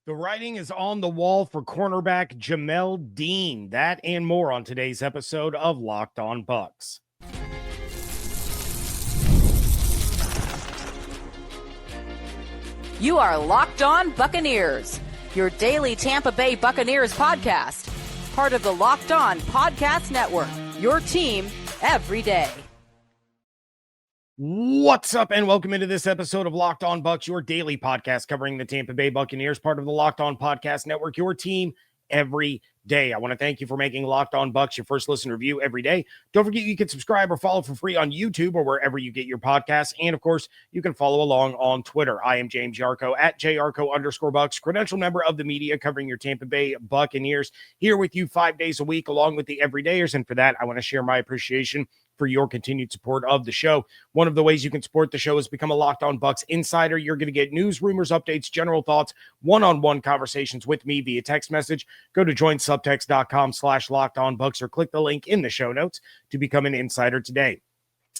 The writing is on the wall for cornerback Jamel Dean. That and more on today's episode of Locked On Bucs. You are Locked On Buccaneers, your daily Tampa Bay Buccaneers podcast. Part of the Locked On Podcast Network, your team every day. What's up, and welcome into this episode of Locked On Bucs, your daily podcast covering the Tampa Bay Buccaneers, part of the Locked On Podcast Network, your team every day. I want to thank you for making Locked On Bucs your first listen review every day. Don't forget you can subscribe or follow for free on YouTube or wherever you get your podcasts. And of course, you can follow along on Twitter. I am James Yarcho at JYarcho_Bucs, credential member of the media covering your Tampa Bay Buccaneers, here with you 5 days a week along with the everydayers. And for that, I want to share my appreciation for your continued support of the show. One of the ways you can support the show is become a Locked On Bucs insider. You're going to get news, rumors, updates, general thoughts, one-on-one conversations with me via text message. Go to joinsubtext.com/LockedOnBucs or click the link in the show notes to become an insider today.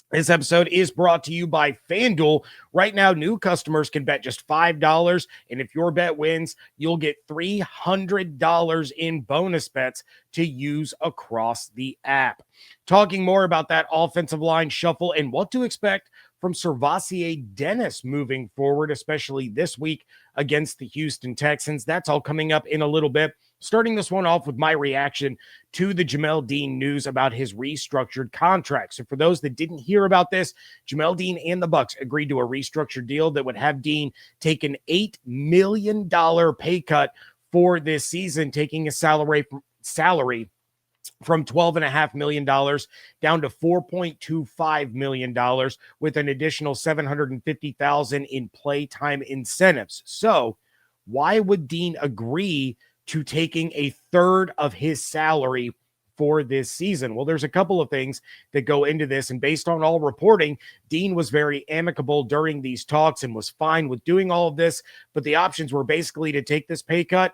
This episode is brought to you by FanDuel. Right now, new customers can bet just $5, and if your bet wins, you'll get $300 in bonus bets to use across the app. Talking more about that offensive line shuffle and what to expect from SirVocea Dennis moving forward, especially this week against the Houston Texans. That's all coming up in a little bit. Starting this one off with my reaction to the Jamel Dean news about his restructured contract. So for those that didn't hear about this, Jamel Dean and the Bucs agreed to a restructured deal that would have Dean take an $8 million pay cut for this season, taking his salary from $12.5 million down to $4.25 million with an additional $750,000 in playtime incentives. So why would Dean agree to taking a third of his salary for this season? Well, there's a couple of things that go into this, and based on all reporting, Dean was very amicable during these talks and was fine with doing all of this, but the options were basically to take this pay cut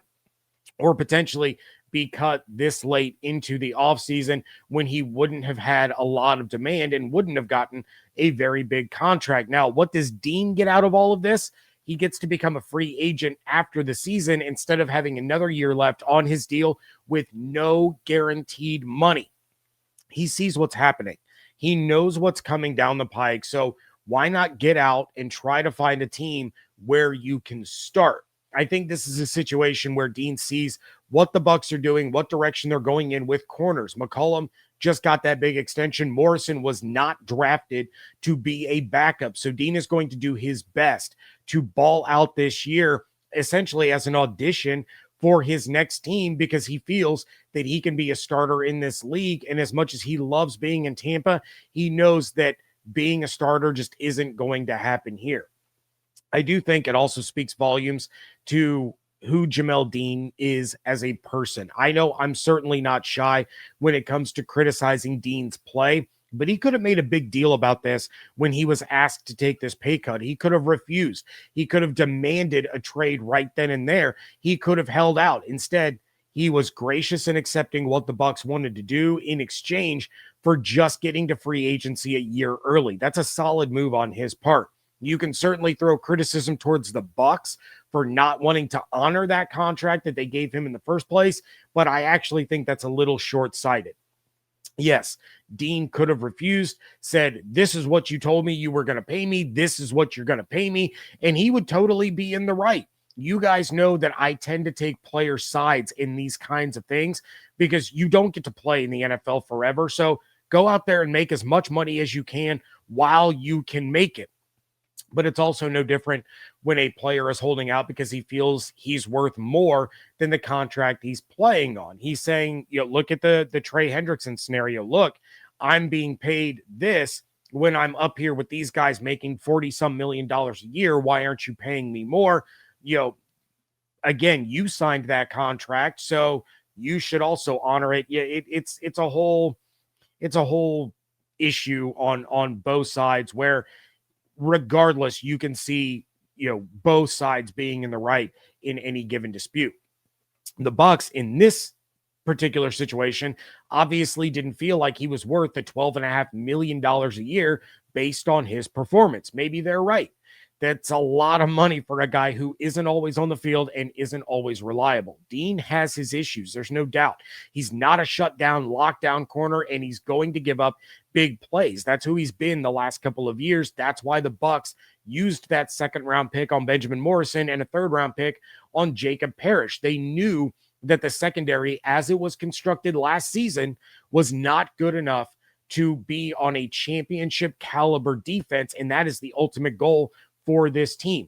or potentially be cut this late into the offseason when he wouldn't have had a lot of demand and wouldn't have gotten a very big contract. Now, what does Dean get out of all of this? He gets to become a free agent after the season instead of having another year left on his deal with no guaranteed money. He sees what's happening. He knows what's coming down the pike. So why not get out and try to find a team where you can start? I think this is a situation where Dean sees what the Bucs are doing, what direction they're going in with corners. McCollum just got that big extension. Morrison was not drafted to be a backup. So Dean is going to do his best to ball out this year, essentially as an audition for his next team, because he feels that he can be a starter in this league. And as much as he loves being in Tampa, he knows that being a starter just isn't going to happen here. I do think it also speaks volumes to who Jamel Dean is as a person. I know I'm certainly not shy when it comes to criticizing Dean's play, but he could have made a big deal about this when he was asked to take this pay cut. He could have refused. He could have demanded a trade right then and there. He could have held out. Instead, he was gracious in accepting what the Bucs wanted to do in exchange for just getting to free agency a year early. That's a solid move on his part. You can certainly throw criticism towards the Bucs for not wanting to honor that contract that they gave him in the first place, but I actually think that's a little short-sighted. Yes, Dean could have refused, said, this is what you told me you were going to pay me, this is what you're going to pay me, and he would totally be in the right. You guys know that I tend to take player sides in these kinds of things because you don't get to play in the NFL forever, so go out there and make as much money as you can while you can make it. But it's also no different when a player is holding out because he feels he's worth more than the contract he's playing on. He's saying, look at the Trey Hendrickson scenario. Look, I'm being paid this when I'm up here with these guys making $40-some million a year. Why aren't you paying me more? Again, you signed that contract, so you should also honor it. Yeah, it's a whole issue on both sides where regardless, you can see, both sides being in the right in any given dispute. The Bucs in this particular situation obviously didn't feel like he was worth the $12.5 million a year based on his performance. Maybe they're right. That's a lot of money for a guy who isn't always on the field and isn't always reliable. Dean has his issues. There's no doubt. He's not a shutdown, lockdown corner, and he's going to give up big plays. That's who he's been the last couple of years. That's why the Bucs used that second-round pick on Benjamin Morrison and a third-round pick on Jacob Parrish. They knew that the secondary, as it was constructed last season, was not good enough to be on a championship caliber defense, and that is the ultimate goal for this team.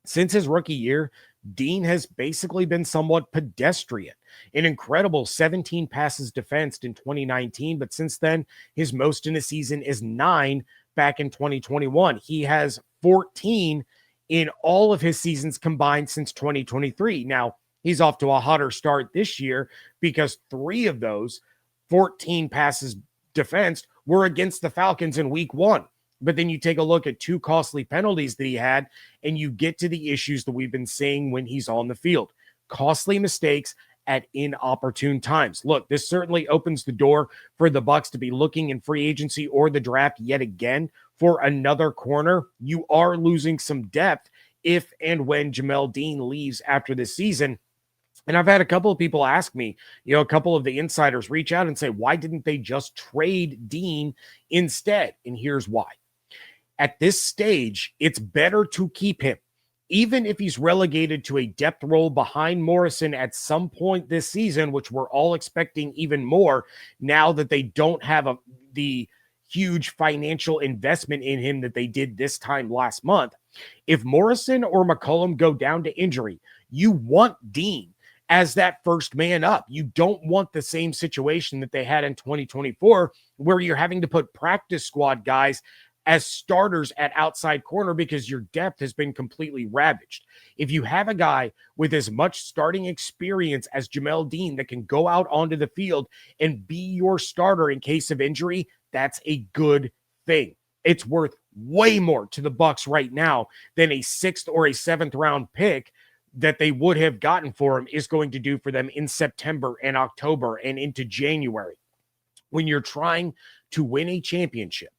Since his rookie year, Dean has basically been somewhat pedestrian. An incredible 17 passes defensed in 2019, but since then, his most in a season is 9 back in 2021. He has 14 in all of his seasons combined since 2023. Now, he's off to a hotter start this year because 3 of those 14 passes defensed were against the Falcons in week 1. But then you take a look at 2 costly penalties that he had, and you get to the issues that we've been seeing when he's on the field. Costly mistakes at inopportune times. Look, this certainly opens the door for the Bucs to be looking in free agency or the draft yet again for another corner. You are losing some depth if and when Jamel Dean leaves after this season. And I've had a couple of people ask me, a couple of the insiders reach out and say, why didn't they just trade Dean instead? And here's why. At this stage, it's better to keep him, even if he's relegated to a depth role behind Morrison at some point this season, which we're all expecting even more now that they don't have the huge financial investment in him that they did this time last month. If Morrison or McCollum go down to injury, you want Dean as that first man up. You don't want the same situation that they had in 2024 where you're having to put practice squad guys as starters at outside corner because your depth has been completely ravaged. If you have a guy with as much starting experience as Jamel Dean that can go out onto the field and be your starter in case of injury, that's a good thing. It's worth way more to the Bucs right now than a 6th or a 7th round pick that they would have gotten for him is going to do for them in September and October and into January. When you're trying to win a championship,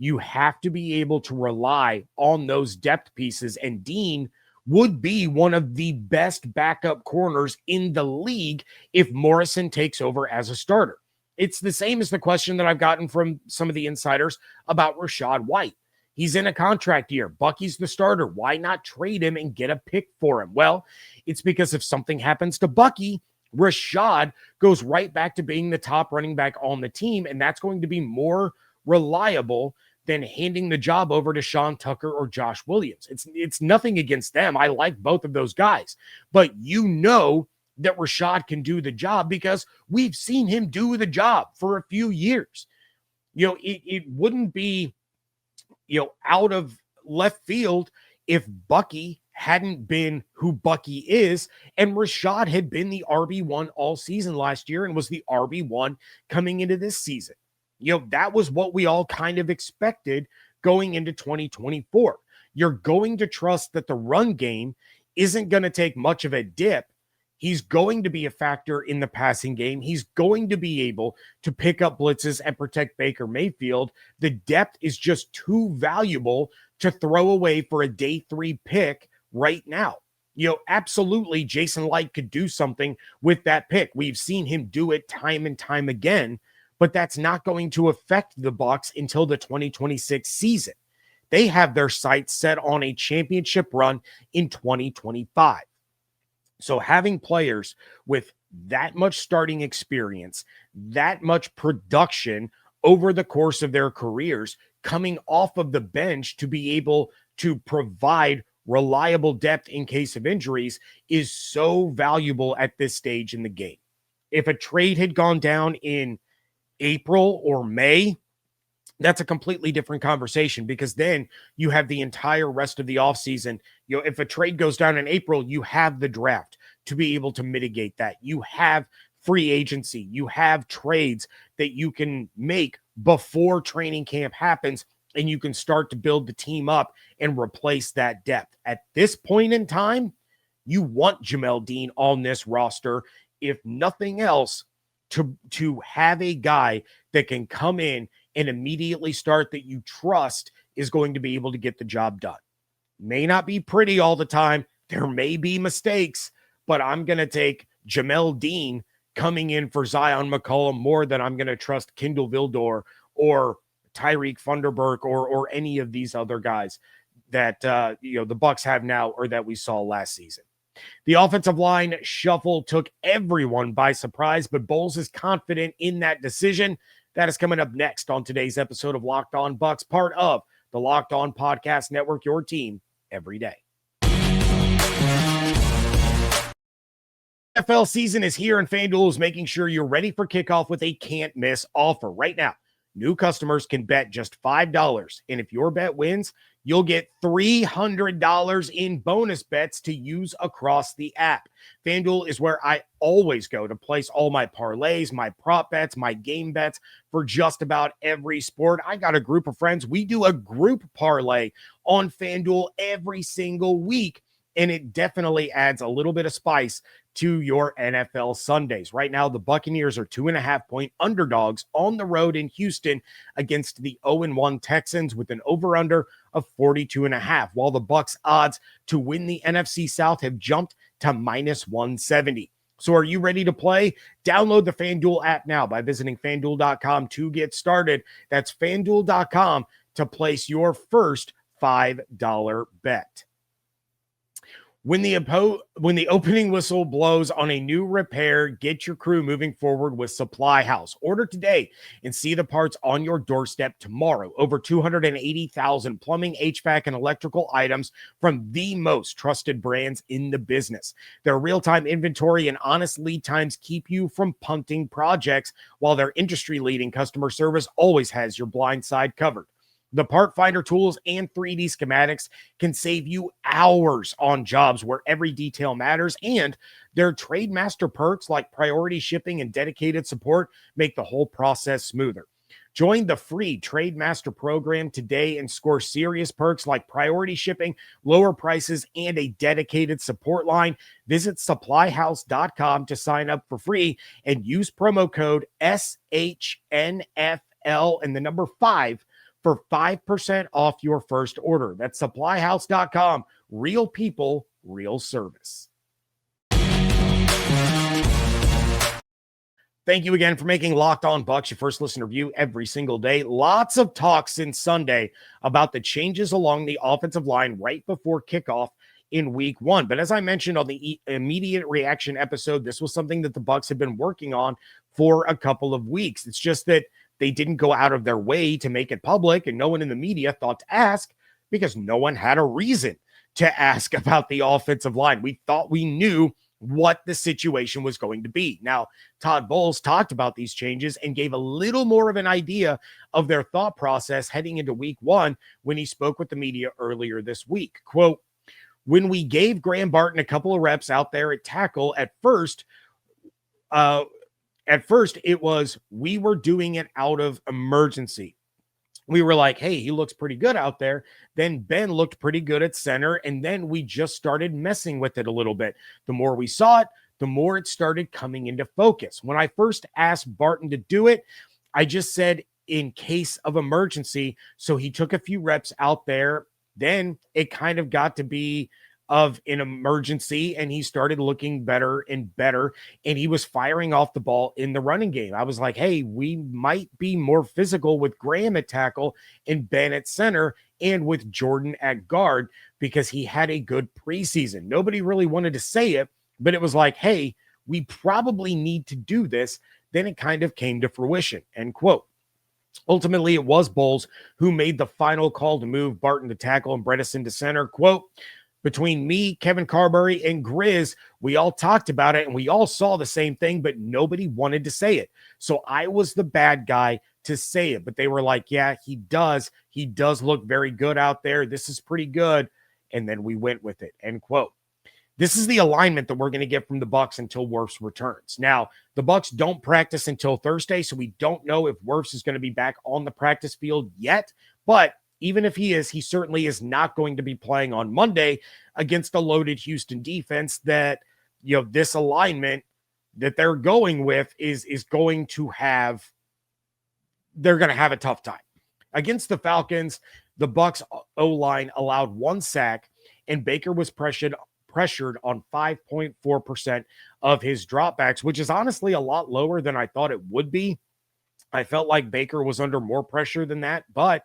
you have to be able to rely on those depth pieces, and Dean would be one of the best backup corners in the league if Morrison takes over as a starter. It's the same as the question that I've gotten from some of the insiders about Rachaad White. He's in a contract year. Bucky's the starter. Why not trade him and get a pick for him? Well, it's because if something happens to Bucky, Rachaad goes right back to being the top running back on the team, and that's going to be more reliable than handing the job over to Sean Tucker or Josh Williams. It's nothing against them. I like both of those guys. But you know that Rachaad can do the job because we've seen him do the job for a few years. It wouldn't be out of left field if Bucky hadn't been who Bucky is, and Rachaad had been the RB1 all season last year and was the RB1 coming into this season. That was what we all kind of expected going into 2024. You're going to trust that the run game isn't going to take much of a dip. He's going to be a factor in the passing game. He's going to be able to pick up blitzes and protect Baker Mayfield. The depth is just too valuable to throw away for a day 3 pick right now. Absolutely, Jason Light could do something with that pick. We've seen him do it time and time again, but that's not going to affect the Bucs until the 2026 season. They have their sights set on a championship run in 2025. So having players with that much starting experience, that much production over the course of their careers, coming off of the bench to be able to provide reliable depth in case of injuries is so valuable at this stage in the game. If a trade had gone down in April or May, that's a completely different conversation because then you have the entire rest of the offseason. If a trade goes down in April, you have the draft to be able to mitigate that. You have free agency. You have trades that you can make before training camp happens, and you can start to build the team up and replace that depth. At this point in time, you want Jamel Dean on this roster, if nothing else, to have a guy that can come in and immediately start that you trust is going to be able to get the job done. May not be pretty all the time. There may be mistakes, but I'm going to take Jamel Dean coming in for Zion McCollum more than I'm going to trust Kindle Vildor or Tyreek Funderburk or any of these other guys that the Bucs have now or that we saw last season. The offensive line shuffle took everyone by surprise, but Bowles is confident in that decision. That is coming up next on today's episode of Locked On Bucs, part of the Locked On Podcast Network, your team every day. NFL season is here, and FanDuel is making sure you're ready for kickoff with a can't-miss offer. Right now, new customers can bet just $5, and if your bet wins, you'll get $300 in bonus bets to use across the app. FanDuel is where I always go to place all my parlays, my prop bets, my game bets for just about every sport. I got a group of friends. We do a group parlay on FanDuel every single week, and it definitely adds a little bit of spice to your NFL Sundays. Right now, the Buccaneers are 2.5-point underdogs on the road in Houston against the 0-1 Texans with an over-under of 42.5, while the Bucs odds to win the NFC South have jumped to -170. So are you ready to play? Download the FanDuel app now by visiting FanDuel.com to get started. That's FanDuel.com to place your first $5 bet. When the opening whistle blows on a new repair, get your crew moving forward with Supply House. Order today and see the parts on your doorstep tomorrow. Over 280,000 plumbing, HVAC, and electrical items from the most trusted brands in the business. Their real-time inventory and honest lead times keep you from punting projects, while their industry-leading customer service always has your blind side covered. The part finder tools and 3D schematics can save you hours on jobs where every detail matters, and their trade master perks like priority shipping and dedicated support make the whole process smoother. Join the free Trade Master program today and score serious perks like priority shipping, lower prices, and a dedicated support line. Visit supplyhouse.com to sign up for free and use promo code SHNFL and the number 5 for 5% off your first order. That's supplyhouse.com. Real people, real service. Thank you again for making Locked On Bucs your first listen review every single day. Lots of talk since Sunday about the changes along the offensive line right before kickoff in week 1. But as I mentioned on the immediate reaction episode, this was something that the Bucs have been working on for a couple of weeks. It's just that they didn't go out of their way to make it public, and no one in the media thought to ask because no one had a reason to ask about the offensive line. We thought we knew what the situation was going to be. Now, Todd Bowles talked about these changes and gave a little more of an idea of their thought process heading into week 1 when he spoke with the media earlier this week. Quote, "When we gave Graham Barton a couple of reps out there at tackle at first it was we were doing it out of emergency. We were like, hey, he looks pretty good out there. Then Ben looked pretty good at center, and then we just started messing with it a little bit. The more we saw it, the more it started coming into focus. When I first asked Barton to do it, I just said in case of emergency. So he took a few reps out there. Then it kind of got to be of an emergency, and he started looking better and better, and he was firing off the ball in the running game. I was like, hey, we might be more physical with Graham at tackle and Ben at center and with Jordan at guard because he had a good preseason. Nobody really wanted to say it, but it was like, hey, we probably need to do this. Then it kind of came to fruition," end quote. Ultimately, it was Bowles who made the final call to move Barton to tackle and Bredesen to center. Quote, "Between me, Kevin Carberry, and Grizz, we all talked about it and we all saw the same thing, but nobody wanted to say it. So I was the bad guy to say it." But they were like, yeah, he does. He does look very good out there. This is pretty good. And then we went with it, end quote. This is the alignment that we're going to get from the Bucs until Wirfs returns. Now, the Bucs don't practice until Thursday, so we don't know if Wirfs is going to be back on the practice field yet. But even if he is, he certainly is not going to be playing on Monday against a loaded Houston defense that, this alignment that they're going with is going to have, they're going to have a tough time. Against the Falcons, the Bucs O-line allowed 1 sack and Baker was pressured on 5.4% of his dropbacks, which is honestly a lot lower than I thought it would be. I felt like Baker was under more pressure than that, but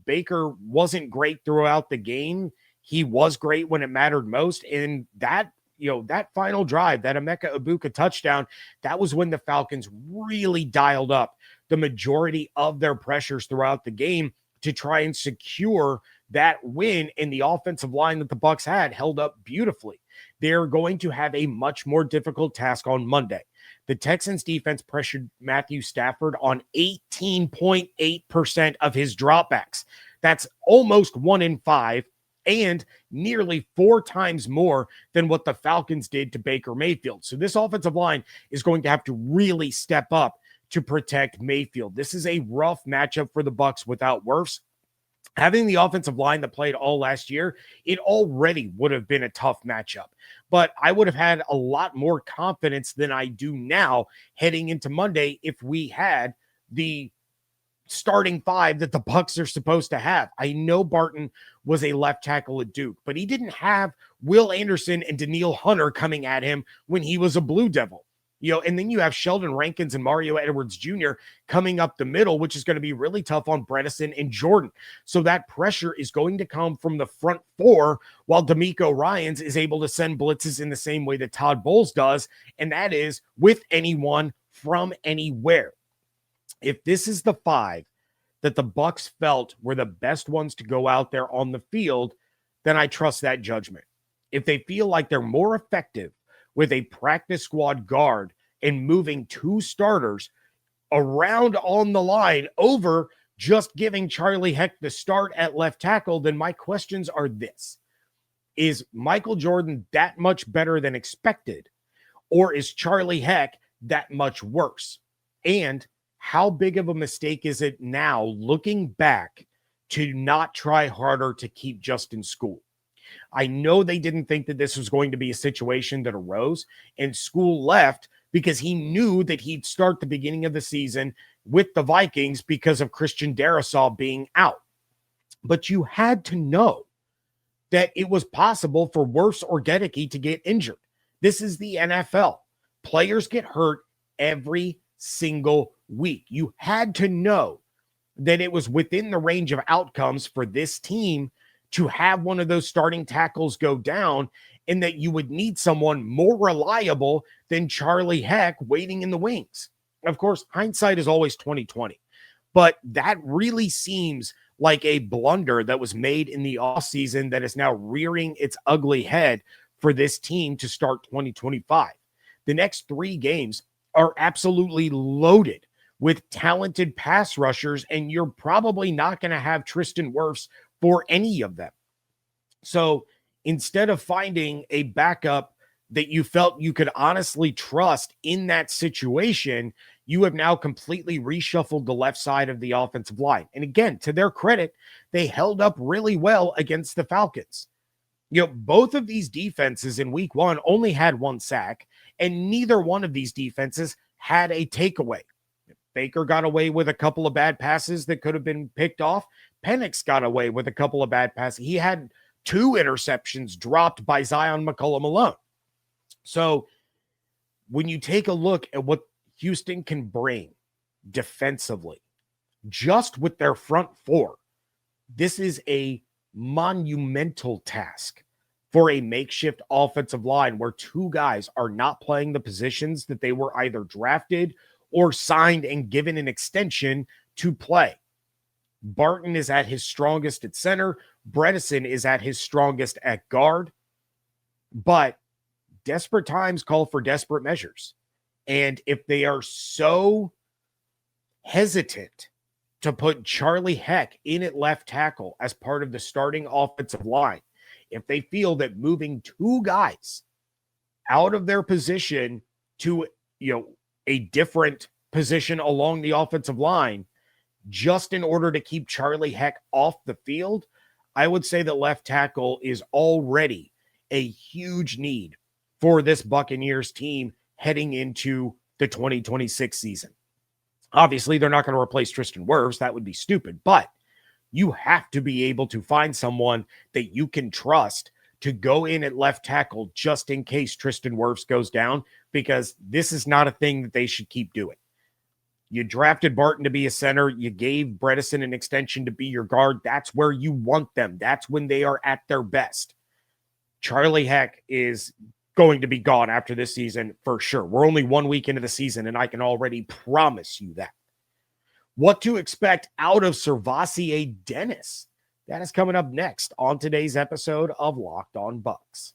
Baker wasn't great throughout the game. He was great when it mattered most. And that final drive, that Emeka Egbuka touchdown, that was when the Falcons really dialed up the majority of their pressures throughout the game to try and secure that win. And the offensive line that the Bucs had held up beautifully. They're going to have a much more difficult task on Monday. The Texans defense pressured Matthew Stafford on 18.8% of his dropbacks. That's almost 1 in 5 and nearly 4 times more than what the Falcons did to Baker Mayfield. So this offensive line is going to have to really step up to protect Mayfield. This is a rough matchup for the Bucs without Wirfs. Having the offensive line that played all last year, it already would have been a tough matchup. But I would have had a lot more confidence than I do now heading into Monday if we had the starting 5 that the Bucs are supposed to have. I know Barton was a left tackle at Duke, but he didn't have Will Anderson and Danielle Hunter coming at him when he was a Blue Devil. And then you have Sheldon Rankins and Mario Edwards Jr. coming up the middle, which is going to be really tough on Bredesen and Jordan. So that pressure is going to come from the front 4, while D'Amico Ryans is able to send blitzes in the same way that Todd Bowles does, and that is with anyone from anywhere. If this is the 5 that the Bucs felt were the best ones to go out there on the field, then I trust that judgment. If they feel like they're more effective with a practice squad guard and moving 2 starters around on the line over just giving Charlie Heck the start at left tackle, then my questions are this. Is Michael Jordan that much better than expected? Or is Charlie Heck that much worse? And how big of a mistake is it now, looking back, to not try harder to keep Justin School? I know they didn't think that this was going to be a situation that arose, and School left because he knew that he'd start the beginning of the season with the Vikings because of Christian Darrisaw being out. But you had to know that it was possible for Wirfs or Gedeke to get injured. This is the NFL. Players get hurt every single week. You had to know that it was within the range of outcomes for this team to have one of those starting tackles go down, and that you would need someone more reliable than Charlie Heck waiting in the wings. Of course, hindsight is always 20/20, but that really seems like a blunder that was made in the offseason that is now rearing its ugly head for this team to start 2025. The next 3 games are absolutely loaded with talented pass rushers, and you're probably not going to have Tristan Wirfs for any of them. So instead of finding a backup that you felt you could honestly trust in that situation, you have now completely reshuffled the left side of the offensive line. And again, to their credit, they held up really well against the Falcons. Both of these defenses in week 1 only had 1 sack, and neither one of these defenses had a takeaway. Baker got away with a couple of bad passes that could have been picked off. Penix got away with a couple of bad passes. He had 2 interceptions dropped by Zion McCollum alone. So when you take a look at what Houston can bring defensively, just with their front 4, this is a monumental task for a makeshift offensive line where 2 guys are not playing the positions that they were either drafted or signed and given an extension to play. Barton is at his strongest at center. Bredesen is at his strongest at guard. But desperate times call for desperate measures. And if they are so hesitant to put Charlie Heck in at left tackle as part of the starting offensive line, if they feel that moving 2 guys out of their position to, a different position along the offensive line, just in order to keep Charlie Heck off the field, I would say that left tackle is already a huge need for this Buccaneers team heading into the 2026 season. Obviously, they're not going to replace Tristan Wirfs. That would be stupid. But You have to be able to find someone that you can trust to go in at left tackle just in case Tristan Wirfs goes down, because this is not a thing that they should keep doing. You drafted Barton to be a center. You gave Bredesen an extension to be your guard. That's where you want them. That's when they are at their best. Charlie Heck is going to be gone after this season for sure. We're only 1 week into the season, and I can already promise you that. What to expect out of SirVocea Dennis? That is coming up next on today's episode of Locked On Bucs.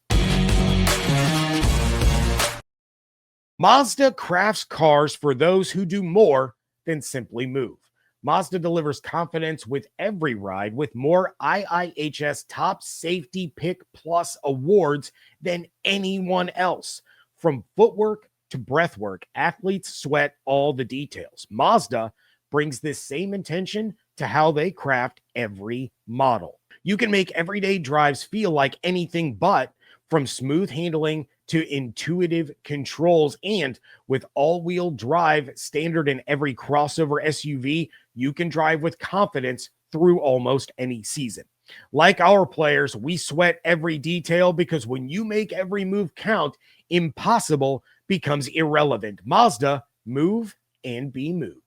Mazda crafts cars for those who do more than simply move. Mazda delivers confidence with every ride with more IIHS Top Safety Pick Plus awards than anyone else. From footwork to breathwork, athletes sweat all the details. Mazda brings this same intention to how they craft every model. You can make everyday drives feel like anything but, from smooth handling to intuitive controls, and with all-wheel drive standard in every crossover SUV, you can drive with confidence through almost any season. Like our players, we sweat every detail because when you make every move count, impossible becomes irrelevant. Mazda, move and be moved.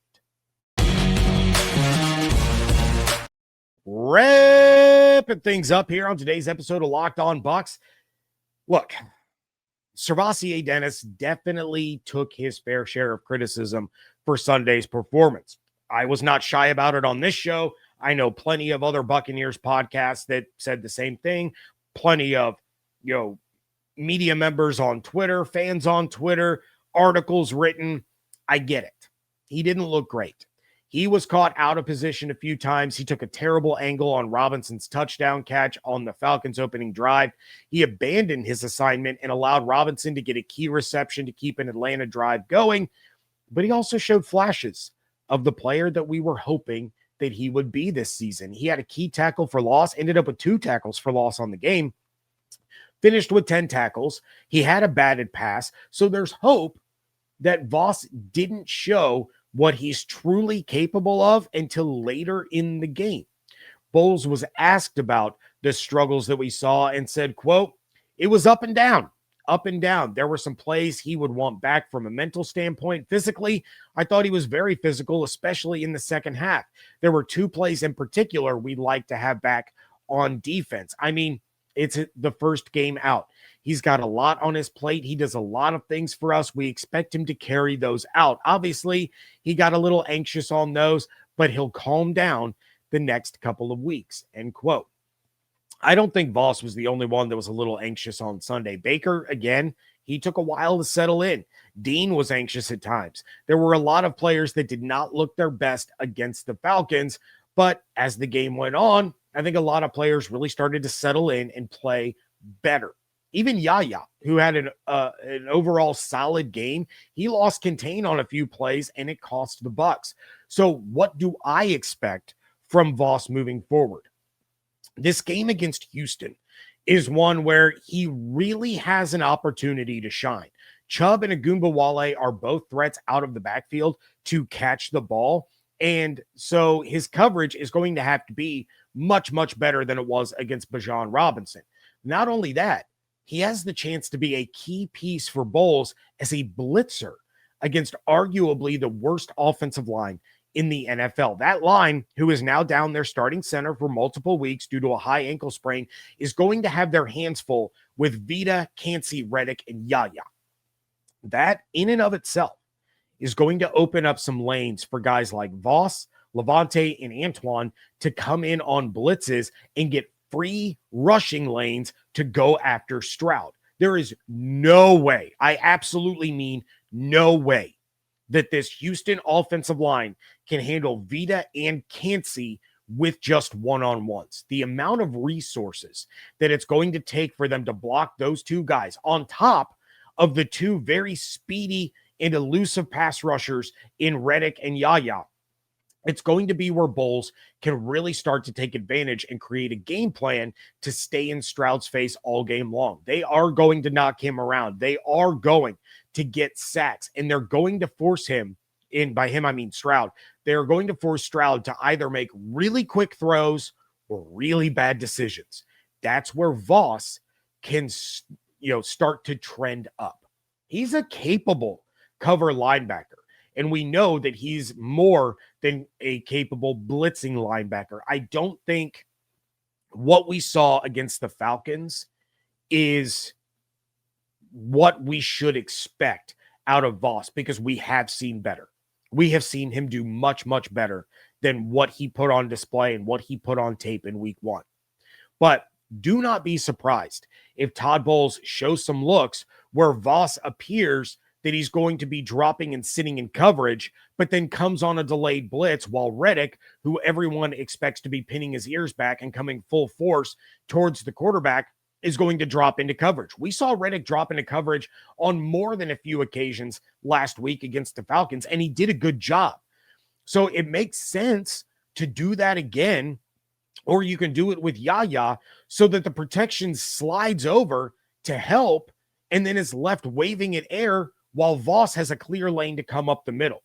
Wrapping things up here on today's episode of Locked On Bucs. Look, SirVocea Dennis definitely took his fair share of criticism for Sunday's performance. I was not shy about it on this show. I know plenty of other Buccaneers podcasts that said the same thing. Plenty of, media members on Twitter, fans on Twitter, articles written. I get it. He didn't look great. He was caught out of position a few times. He took a terrible angle on Robinson's touchdown catch on the Falcons' opening drive. He abandoned his assignment and allowed Robinson to get a key reception to keep an Atlanta drive going. But he also showed flashes of the player that we were hoping that he would be this season. He had a key tackle for loss, ended up with 2 tackles for loss on the game, finished with 10 tackles. He had a batted pass. So there's hope that Voss didn't show what he's truly capable of until later in the game. Bowles was asked about the struggles that we saw and said, quote, "It was up and down. Up and down. There were some plays he would want back from a mental standpoint. Physically, I thought he was very physical, especially in the second half. There were 2 plays in particular we'd like to have back on defense. I mean, it's the first game out. He's got a lot on his plate. He does a lot of things for us. We expect him to carry those out. Obviously, he got a little anxious on those, but he'll calm down the next couple of weeks," end quote. I don't think Voss was the only one that was a little anxious on Sunday. Baker, again, he took a while to settle in. Dean was anxious at times. There were a lot of players that did not look their best against the Falcons, but as the game went on, I think a lot of players really started to settle in and play better. Even Yaya, who had an overall solid game, he lost contain on a few plays, and it cost the Bucs. So what do I expect from Voss moving forward? This game against Houston is one where he really has an opportunity to shine. Chubb and Agumbawale are both threats out of the backfield to catch the ball, and so his coverage is going to have to be much, much better than it was against Bijan Robinson. Not only that, he has the chance to be a key piece for Bowles as a blitzer against arguably the worst offensive line in the NFL. That line, who is now down their starting center for multiple weeks due to a high ankle sprain, is going to have their hands full with Vita, Cansey, Reddick, and Yaya. That, in and of itself, is going to open up some lanes for guys like Voss, Levante, and Antoine to come in on blitzes and get free rushing lanes to go after Stroud. There is no way, I absolutely mean no way, that this Houston offensive line can handle Vita and Cansey with just one-on-ones. The amount of resources that it's going to take for them to block those 2 guys on top of the 2 very speedy and elusive pass rushers in Reddick and Yaya. It's going to be where Bowles can really start to take advantage and create a game plan to stay in Stroud's face all game long. They are going to knock him around. They are going to get sacks, and they're going to force him by him, I mean Stroud. They're going to force Stroud to either make really quick throws or really bad decisions. That's where Voss can, start to trend up. He's a capable cover linebacker, and we know that he's more than a capable blitzing linebacker. I don't think what we saw against the Falcons is what we should expect out of Voss, because we have seen better. We have seen him do much, much better than what he put on display and what he put on tape in week 1. But do not be surprised if Todd Bowles shows some looks where Voss appears that he's going to be dropping and sitting in coverage, but then comes on a delayed blitz while Reddick, who everyone expects to be pinning his ears back and coming full force towards the quarterback, is going to drop into coverage. We saw Reddick drop into coverage on more than a few occasions last week against the Falcons, and he did a good job. So it makes sense to do that again, or you can do it with Yaya so that the protection slides over to help and then is left waving in air while Voss has a clear lane to come up the middle.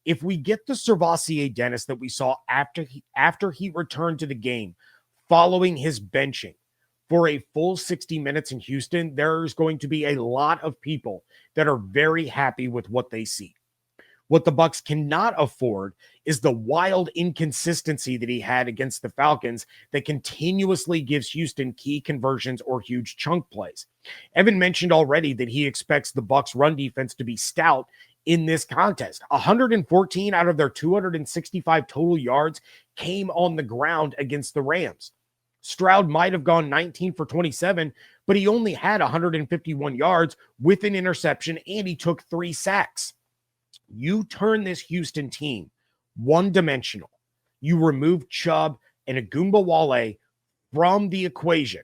If we get the SirVocea Dennis that we saw after he returned to the game following his benching for a full 60 minutes in Houston, there's going to be a lot of people that are very happy with what they see. What the Bucs cannot afford is the wild inconsistency that he had against the Falcons that continuously gives Houston key conversions or huge chunk plays. Evan mentioned already that he expects the Bucs run defense to be stout in this contest. 114 out of their 265 total yards came on the ground against the Rams. Stroud might have gone 19 for 27, but he only had 151 yards with an interception, and he took 3 sacks. You turn this Houston team one-dimensional. You remove Chubb and Agumbawale from the equation.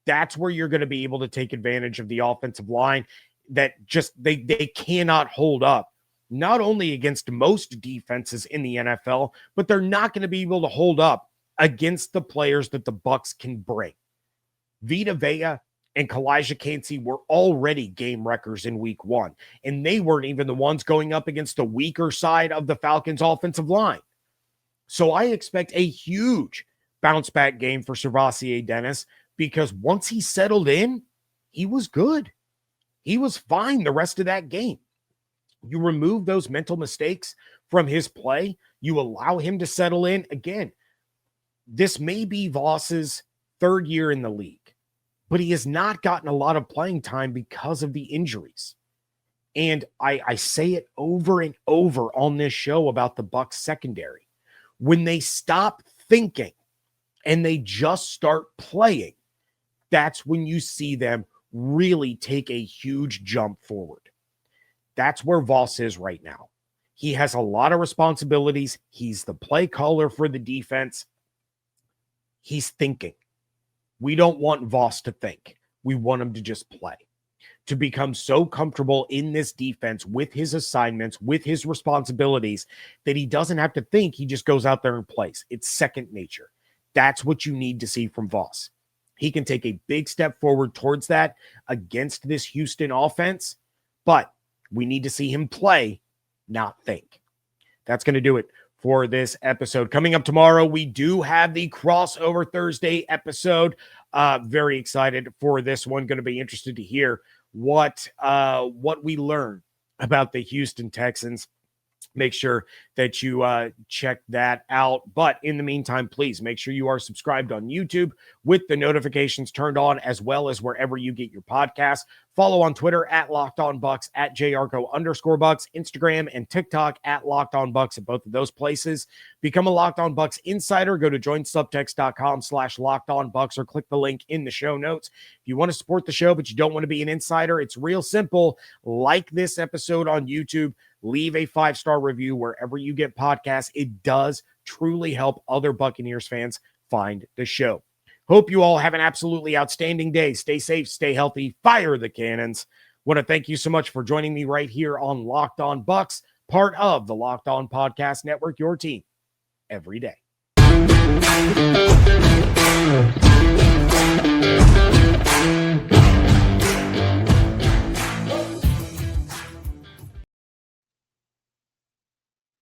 That's where you're going to be able to take advantage of the offensive line that just they cannot hold up, not only against most defenses in the NFL, but they're not going to be able to hold up against the players that the Bucs can bring. Vita Vea and Kalijah Kancey were already game wreckers in week 1, and they weren't even the ones going up against the weaker side of the Falcons' offensive line. So I expect a huge bounce-back game for SirVocea Dennis, because once he settled in, he was good. He was fine the rest of that game. You remove those mental mistakes from his play, you allow him to settle in. Again, this may be Voss's 3rd year in the league, but he has not gotten a lot of playing time because of the injuries. And I say it over and over on this show about the Bucs secondary. When they stop thinking and they just start playing, that's when you see them really take a huge jump forward. That's where Voss is right now. He has a lot of responsibilities. He's the play caller for the defense. He's thinking. We don't want Voss to think. We want him to just play, to become so comfortable in this defense with his assignments, with his responsibilities, that he doesn't have to think. He just goes out there and plays. It's second nature. That's what you need to see from Voss. He can take a big step forward towards that against this Houston offense, but we need to see him play, not think. That's going to do it for this episode. Coming up tomorrow, we do have the crossover Thursday episode. Very excited for this one. Going to be interested to hear what we learn about the Houston Texans. Make sure that you check that out. But in the meantime, please make sure you are subscribed on YouTube with the notifications turned on, as well as wherever you get your podcasts. Follow on Twitter at Locked On Bucs, at @JYarcho_Bucs, Instagram and TikTok at Locked On Bucs at both of those places. Become a Locked On Bucs insider. Go to joinsubtext.com/LockedOnBucs or click the link in the show notes. If you want to support the show, but you don't want to be an insider, it's real simple. Like this episode on YouTube. Leave a 5-star review wherever you get podcasts. It does truly help other Buccaneers fans find the show. Hope you all have an absolutely outstanding day. Stay safe, stay healthy, fire the cannons. Want to thank you so much for joining me right here on Locked On Bucs, part of the Locked On Podcast Network, your team every day.